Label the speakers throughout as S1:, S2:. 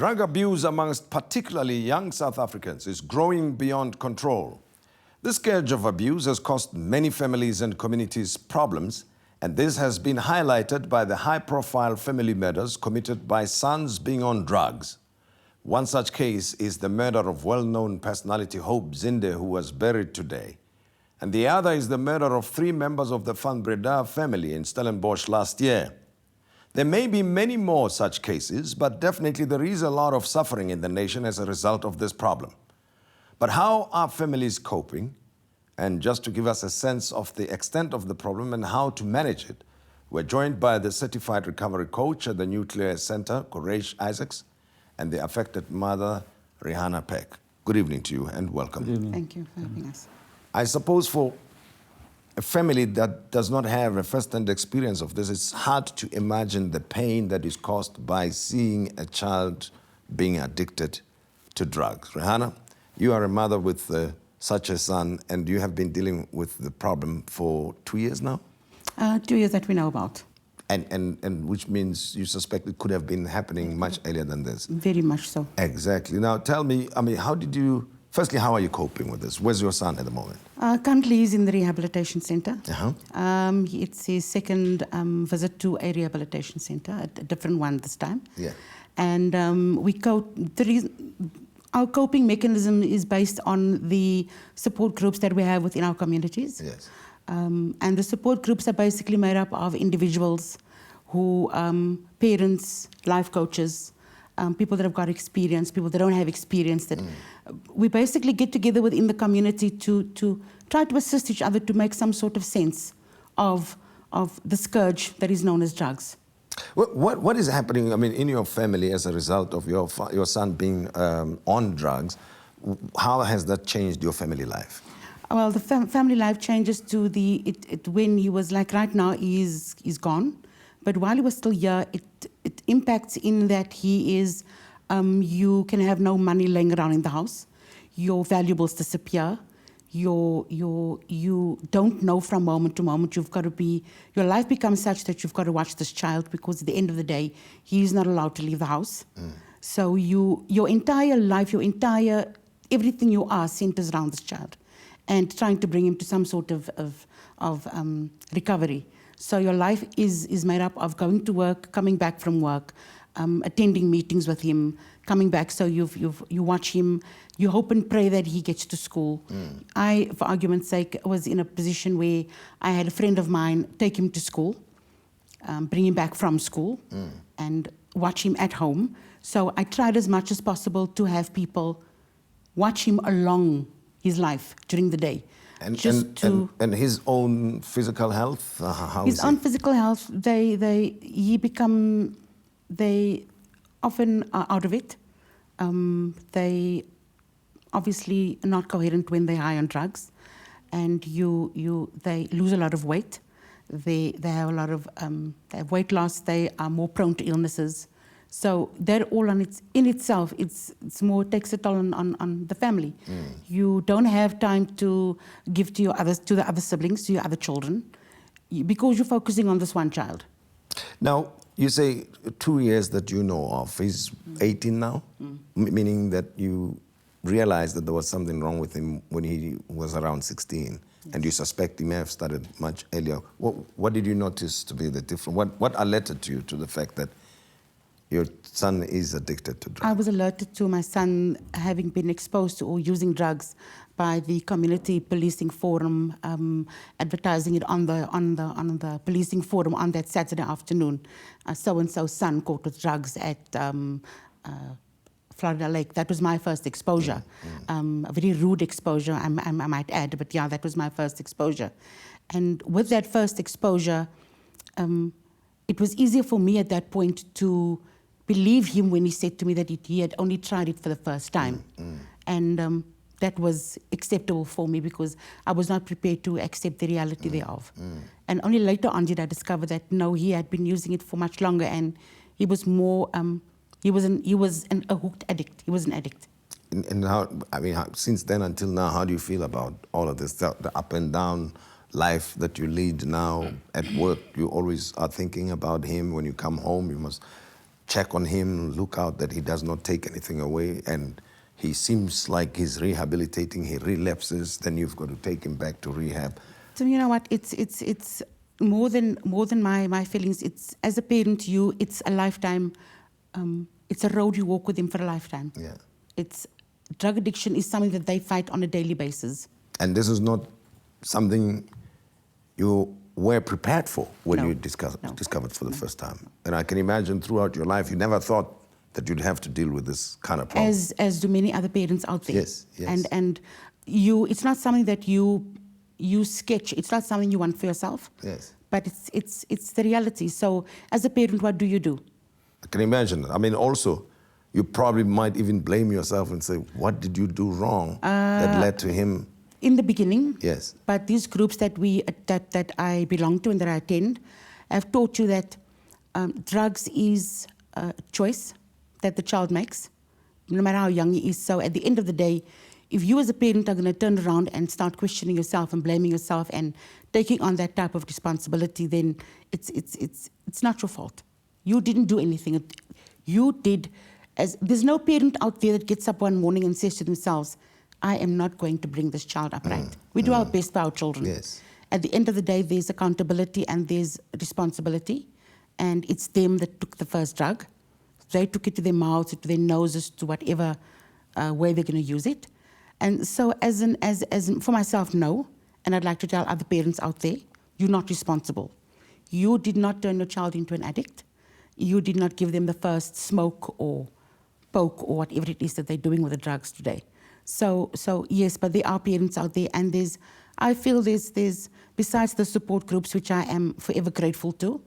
S1: Drug abuse amongst particularly young South Africans is growing beyond control. This scourge of abuse has caused many families and communities problems, and this has been highlighted by the high-profile family murders committed by sons being on drugs. One such case is the murder of well-known personality Hope Zide, who was buried today. And the other is the murder of 3 members of the Van Breda family in Stellenbosch last year. There may be many more such cases, but definitely there is a lot of suffering in the nation as a result of this problem. But how are families coping? And just to give us a sense of the extent of the problem and how to manage it, we're joined by the certified recovery coach at the Nuclear Center, Kureish Isaacs, and the affected mother, Rhihaana Peck. Good evening to you and welcome.
S2: Good evening.
S3: Thank you for having us.
S1: I suppose for a family that does not have a first-hand experience of this, it's hard to imagine the pain that is caused by seeing a child being addicted to drugs. Rhihaana, you are a mother with such a son, and you have been dealing with the problem for 2 years now?
S3: 2 years that we know about.
S1: And which means you suspect it could have been happening much earlier than this?
S3: Very much so.
S1: Exactly. Now tell me, how did you, firstly, how are you coping with this? Where's your son at the moment?
S3: Currently he's in the rehabilitation center.
S1: Uh-huh.
S3: It's his second visit to a rehabilitation center, a different one this time.
S1: Yeah.
S3: And our coping mechanism is based on the support groups that we have within our communities.
S1: Yes.
S3: And the support groups are basically made up of individuals who, parents, life coaches, people that have got experience, people that don't have experience. That we basically get together within the community to try to assist each other to make some sort of sense of the scourge that is known as drugs.
S1: What is happening, in your family as a result of your son being on drugs? How has that changed your family life?
S3: Well, the family life changes to when he was like right now, he's gone. But while he was still here, it impacts in that he is, you can have no money laying around in the house. Your valuables disappear. You don't know from moment to moment. You've got to be, your life becomes such that you've got to watch this child because at the end of the day, he's not allowed to leave the house. So your entire life, everything you are centers around this child and trying to bring him to some sort of recovery. So your life is made up of going to work, coming back from work, attending meetings with him, coming back. So you watch him, you hope and pray that he gets to school. I, for argument's sake, was in a position where I had a friend of mine take him to school, bring him back from school, and watch him at home. So I tried as much as possible to have people watch him along his life during the day.
S1: And his own physical health?
S3: His own physical health, they often are out of it. They obviously are not coherent when they're high on drugs, and they lose a lot of weight. They have a lot of they have weight loss. They are more prone to illnesses. So that all in itself, it's more takes a toll on the family. You don't have time to give to the other siblings, to your other children, because you're focusing on this one child.
S1: Now, you say 2 years that you know of. He's 18 now, meaning that you realized that there was something wrong with him when he was around 16, and you suspect he may have started much earlier. What did you notice to be the difference? What alerted you to the fact that your son is addicted to drugs? I
S3: was alerted to my son having been exposed to or using drugs by the community policing forum, advertising it on the policing forum on that Saturday afternoon. So-and-so's son caught with drugs at Florida Lake. That was my first exposure. A very rude exposure, I might add, but yeah, that was my first exposure. And with that first exposure, it was easier for me at that point to believe him when he said to me that he had only tried it for the first time. And that was acceptable for me because I was not prepared to accept the reality thereof. And only later on did I discover that no, he had been using it for much longer, and he was more, he was a hooked addict. He was an addict.
S1: And how, since then until now, how do you feel about all of this, the up and down life that you lead now at work? You always are thinking about him. When you come home, you must check on him, look out that he does not take anything away, and he seems like he's rehabilitating, he relapses, then you've got to take him back to rehab.
S3: So you know what? It's more than my feelings. It's as a parent, it's a lifetime. It's a road you walk with him for a lifetime.
S1: Yeah.
S3: It's drug addiction is something that they fight on a daily basis.
S1: And this is not something you were prepared for when
S3: No.
S1: you discovered for the first time. And I can imagine throughout your life, you never thought that you'd have to deal with this kind of problem.
S3: As do many other parents out there.
S1: Yes, yes.
S3: And it's not something that you sketch. It's not something you want for yourself.
S1: Yes.
S3: But it's the reality. So as a parent, what do you do?
S1: I can imagine. I mean, also, you probably might even blame yourself and say, what did you do wrong that led to him?
S3: In the beginning,
S1: Yes.
S3: But these groups that I belong to and that I attend have taught you that drugs is a choice that the child makes, no matter how young he is. So at the end of the day, if you as a parent are going to turn around and start questioning yourself and blaming yourself and taking on that type of responsibility, then it's not your fault. You didn't do anything. You did. There's no parent out there that gets up one morning and says to themselves, I am not going to bring this child up right. We do our best for our children.
S1: Yes.
S3: At the end of the day, there's accountability and there's responsibility. And it's them that took the first drug. They took it to their mouths, to their noses, to whatever way they're going to use it. And so for myself, no. And I'd like to tell other parents out there, you're not responsible. You did not turn your child into an addict. You did not give them the first smoke or poke or whatever it is that they're doing with the drugs today. So yes, but there are parents out there, and I feel there's besides the support groups, which I am forever grateful to,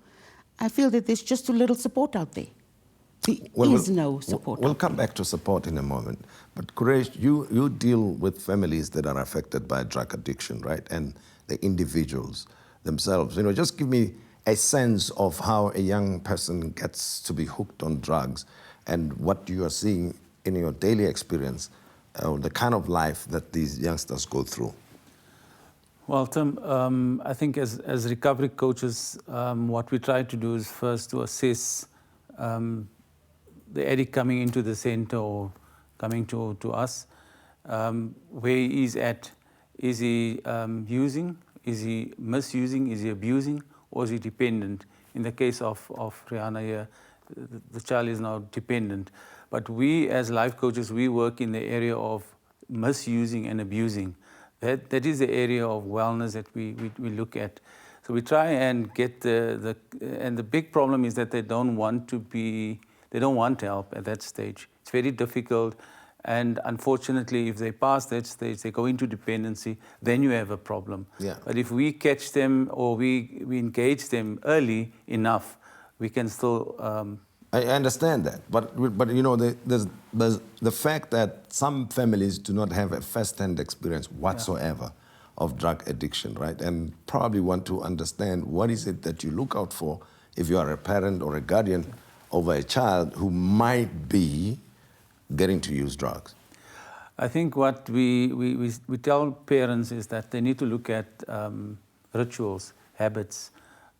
S3: I feel that there's just too little support out there. There is no support.
S1: We'll come back to support in a moment. But Kureish, you deal with families that are affected by drug addiction, right? And the individuals themselves. You know, just give me a sense of how a young person gets to be hooked on drugs and what you are seeing in your daily experience, the kind of life that these youngsters go through.
S2: Well, Tim, I think as recovery coaches, what we try to do is first to assess the addict coming into the center or coming to us, where he is at. Is he using? Is he misusing? Is he abusing? Or is he dependent? In the case of Rhihaana here, the child is now dependent. But we as life coaches, we work in the area of misusing and abusing. That is the area of wellness that we look at. So we try and get and the big problem is that they don't want help at that stage. It's very difficult. And unfortunately, if they pass that stage, they go into dependency, then you have a problem.
S1: Yeah.
S2: But if we catch them or we engage them early enough, we can still...
S1: I understand that, but you know, there's the fact that some families do not have a first-hand experience whatsoever of drug addiction, right? And probably want to understand what is it that you look out for if you are a parent or a guardian over a child who might be getting to use drugs.
S2: I think what we tell parents is that they need to look at rituals, habits,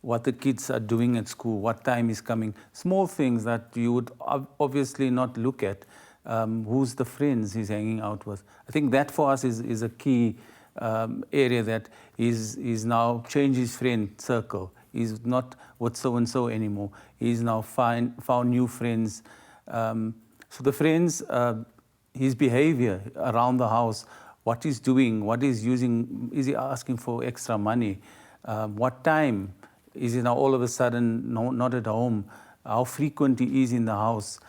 S2: what the kids are doing at school, what time is coming, small things that you would obviously not look at. Who's the friends he's hanging out with? I think that for us is a key area that he's now changed his friend circle. He's not with so-and-so anymore. He's now found new friends. So the friends, his behavior around the house, what he's doing, what he's using, is he asking for extra money? What time? Is he now all of a sudden not at home? How frequent he is in the house?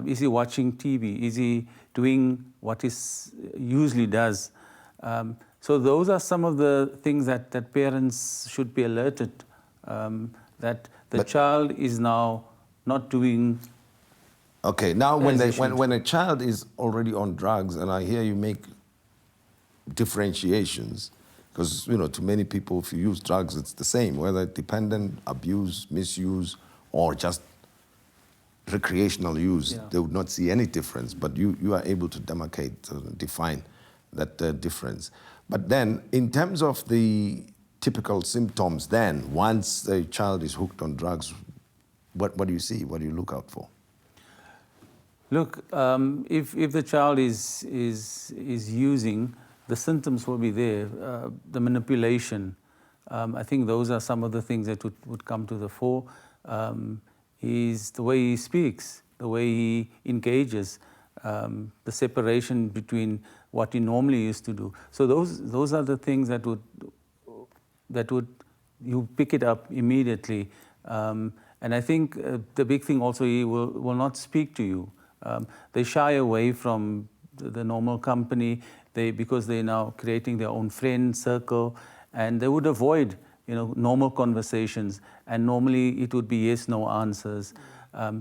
S2: Is he watching TV? Is he doing what he usually does? So those are some of the things that parents should be alerted, that the child is now not doing.
S1: Okay, now when a child is already on drugs, and I hear you make differentiations, because, you know, to many people, if you use drugs, it's the same, whether dependent, abuse, misuse, or just recreational use. Yeah. They would not see any difference, but you are able to demarcate, define that difference. But then, in terms of the typical symptoms then, once the child is hooked on drugs, what do you see? What do you look out for?
S2: Look, if the child is using, the symptoms will be there. The manipulation, I think those are some of the things that would come to the fore. Is the way he speaks, the way he engages, the separation between what he normally used to do. So those are the things that would you pick it up immediately. And I think the big thing also, he will not speak to you. They shy away from the normal company because they're now creating their own friend circle, and they would avoid normal conversations. And normally it would be yes, no answers.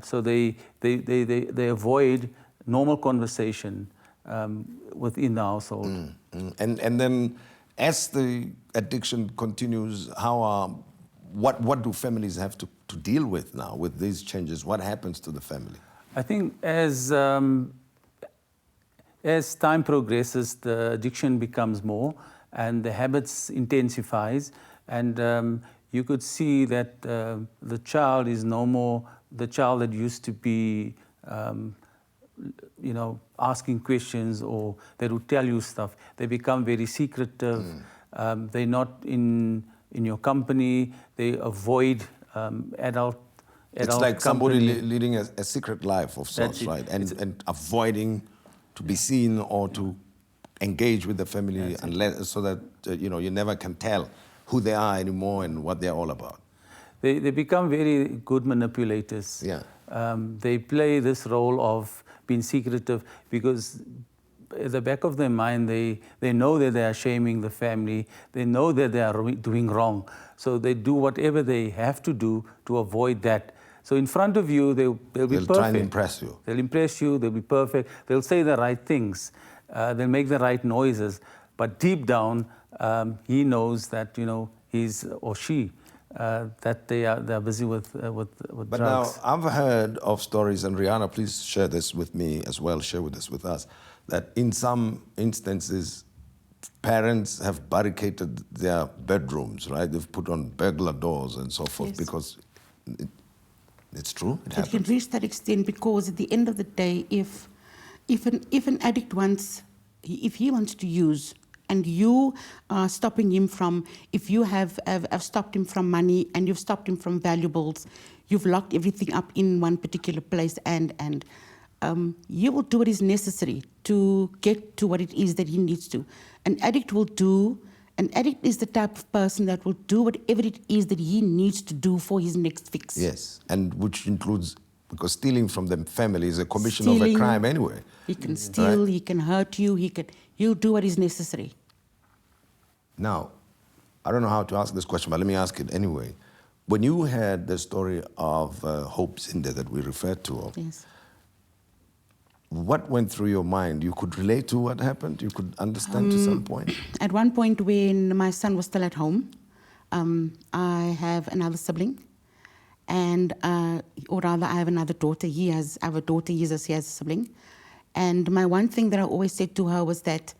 S2: So they avoid normal conversation within the household.
S1: And then, as the addiction continues, what do families have to deal with now with these changes? What happens to the family?
S2: I think as time progresses, the addiction becomes more, and the habits intensifies, and you could see that the child is no more the child that used to be, asking questions or that would tell you stuff. They become very secretive. They're not in your company. They avoid adult.
S1: It's like
S2: company.
S1: somebody leading a secret life of sorts, right? And avoiding to be seen or to engage with the family unless, so that you never can tell who they are anymore and what they're all about.
S2: They become very good manipulators.
S1: Yeah.
S2: They play this role of being secretive because at the back of their mind, they know that they are shaming the family. They know that they are doing wrong. So they do whatever they have to do to avoid that. So in front of you, they'll be perfect.
S1: They'll try and impress you.
S2: They'll impress you. They'll be perfect. They'll say the right things. They'll make the right noises. But deep down, he knows that he's or she that they're busy with
S1: But
S2: drugs.
S1: now I've heard of stories, and Rhihaana, please share this with me as well. Share with us that in some instances, parents have barricaded their bedrooms. Right? They've put on burglar doors and so forth. Yes. Because it's true.
S3: It can reach that extent because at the end of the day, if an addict wants to use, and you are stopping him from, if you have stopped him from money and you've stopped him from valuables, you've locked everything up in one particular place, and you will do what is necessary to get to what it is that he needs to. An addict is the type of person that will do whatever it is that he needs to do for his next fix.
S1: Yes, and which includes, because stealing from the family is a commission of a crime anyway.
S3: He can steal, right? He can hurt you, he'll do what is necessary.
S1: Now, I don't know how to ask this question, but let me ask it anyway. When you had the story of Hope Zide that we referred to,
S3: yes,
S1: what went through your mind? You could relate to what happened? You could understand to some point?
S3: At one point when my son was still at home, I have another sibling, and or rather I have another daughter. I have a daughter, he has a sibling. And my one thing that I always said to her was that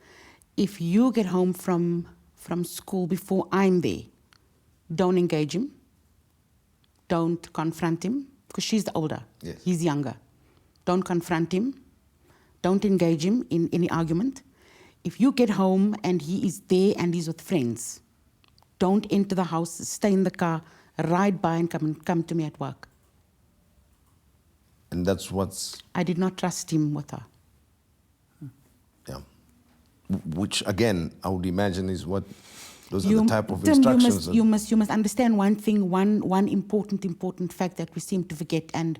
S3: if you get home from school before I'm there, don't engage him, don't confront him, because she's the older, yes, he's younger. Don't confront him, don't engage him in any argument. If you get home and he is there and he's with friends, don't enter the house, stay in the car, ride by and come to me at work.
S1: And that's what's...
S3: I did not trust him with her.
S1: Yeah. Which, again, I would imagine is what... Those are the type of instructions.
S3: You must understand one thing, one important fact that we seem to forget, and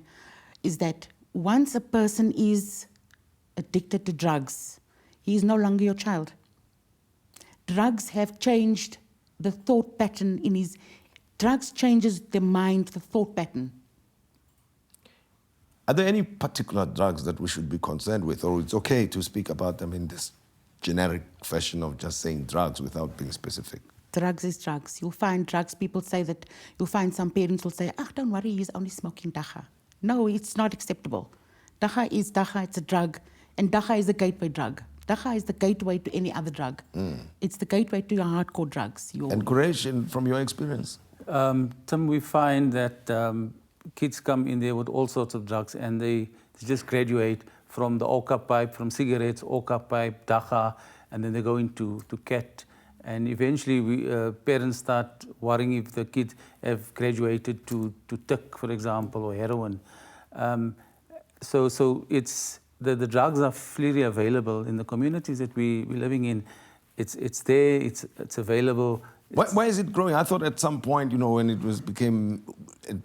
S3: is that once a person is addicted to drugs, he is no longer your child. Drugs have changed the thought pattern in his... Drugs changes the mind, the thought pattern.
S1: Are there any particular drugs that we should be concerned with, or it's okay to speak about them in this generic fashion of just saying drugs without being specific?
S3: Drugs is drugs. You'll find drugs, people say that, you'll find some parents will say, don't worry, he's only smoking dagga. No, it's not acceptable. Dagga is dagga, it's a drug, and dagga is a gateway drug. Dagga is the gateway to any other drug. It's the gateway to your hardcore drugs.
S1: And Kureish, from your experience?
S2: Tim, we find that kids come in there with all sorts of drugs and they just graduate from the Oka pipe, from cigarettes, Oka pipe, Dacha, and then they go into cat. And eventually, parents start worrying if the kids have graduated to tik, for example, or heroin. So it's the drugs are freely available in the communities that we're living in. It's there. It's available.
S1: Why is it growing? I thought at some point, when it became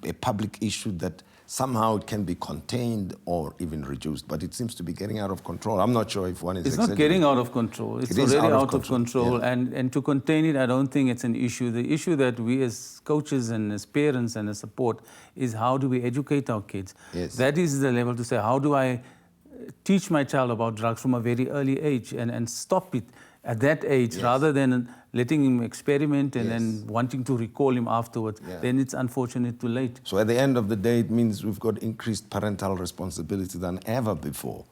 S1: a public issue, that somehow it can be contained or even reduced, but it seems to be getting out of control. I'm not sure if one is.
S2: It's not getting out of control. It's already out of control. Yeah. And to contain it, I don't think it's an issue. The issue that we as coaches and as parents and as support is how do we educate our kids?
S1: Yes.
S2: That is the level to say, how do I teach my child about drugs from a very early age and stop it at that age, yes, rather than letting him experiment and then wanting to recall him afterwards. Yeah. Then it's unfortunate too late.
S1: So at the end of the day, it means we've got increased parental responsibility than ever before.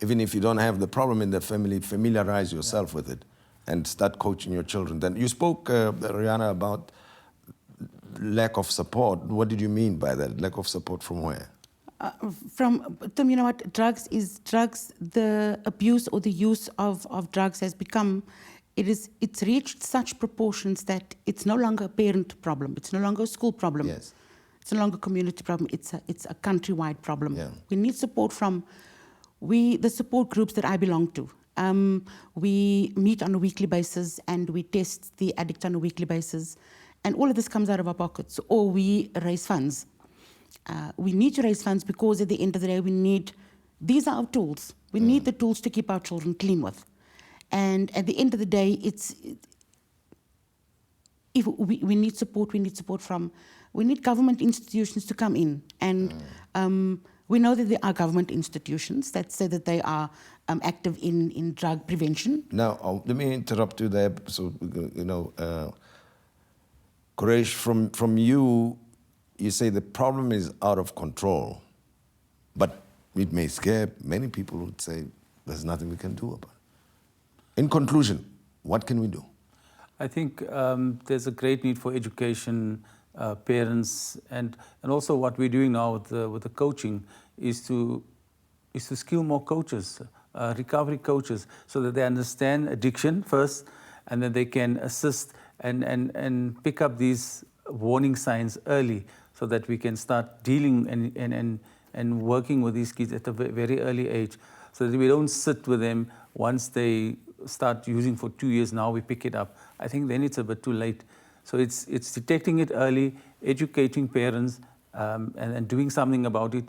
S1: Even if you don't have the problem in the family, familiarize yourself with it and start coaching your children. Then you spoke, Rhihaana, about lack of support. What did you mean by that? Lack of support from where?
S3: Tim, you know what, drugs, the abuse or the use of drugs has become, it's reached such proportions that it's no longer a parent problem, it's no longer a school problem,
S1: yes,
S3: it's no longer a community problem, it's a countrywide problem.
S1: Yeah.
S3: We need support from the support groups that I belong to. We meet on a weekly basis and we test the addict on a weekly basis, and all of this comes out of our pockets, or we raise funds. We need to raise funds because at the end of the day, these are our tools. We need the tools to keep our children clean with. And at the end of the day, if we need support, we need government institutions to come in. And we know that there are government institutions that say that they are active in drug prevention.
S1: Now, let me interrupt you there. So, Kureish, from you say the problem is out of control, but it may scare many people who say there's nothing we can do about it. In conclusion, what can we do?
S2: I think there's a great need for education, parents, and also what we're doing now with the coaching is to skill more coaches, recovery coaches, so that they understand addiction first, and then they can assist and pick up these warning signs early, so that we can start dealing and working with these kids at a very early age, so that we don't sit with them once they start using for 2 years. Now we pick it up. I think then it's a bit too late. So it's detecting it early, educating parents, and doing something about it.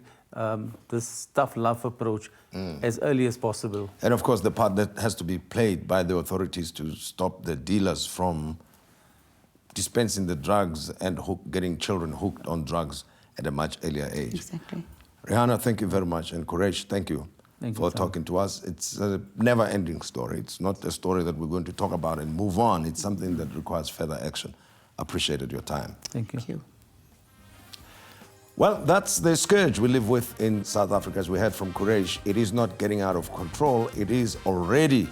S2: This tough love approach as early as possible.
S1: And of course, the part that has to be played by the authorities to stop the dealers from dispensing the drugs and getting children hooked on drugs at a much earlier age.
S3: Exactly.
S1: Rhihaana, thank you very much. And Kureish, thank you for talking to us. It's a never-ending story. It's not a story that we're going to talk about and move on. It's something that requires further action. Appreciated your time.
S2: Thank you.
S3: Thank you.
S1: Well, that's the scourge we live with in South Africa, as we heard from Kureish. It is not getting out of control. It is already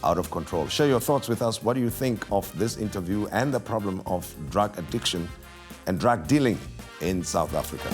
S1: out of control. Share your thoughts with us. What do you think of this interview and the problem of drug addiction and drug dealing in South Africa?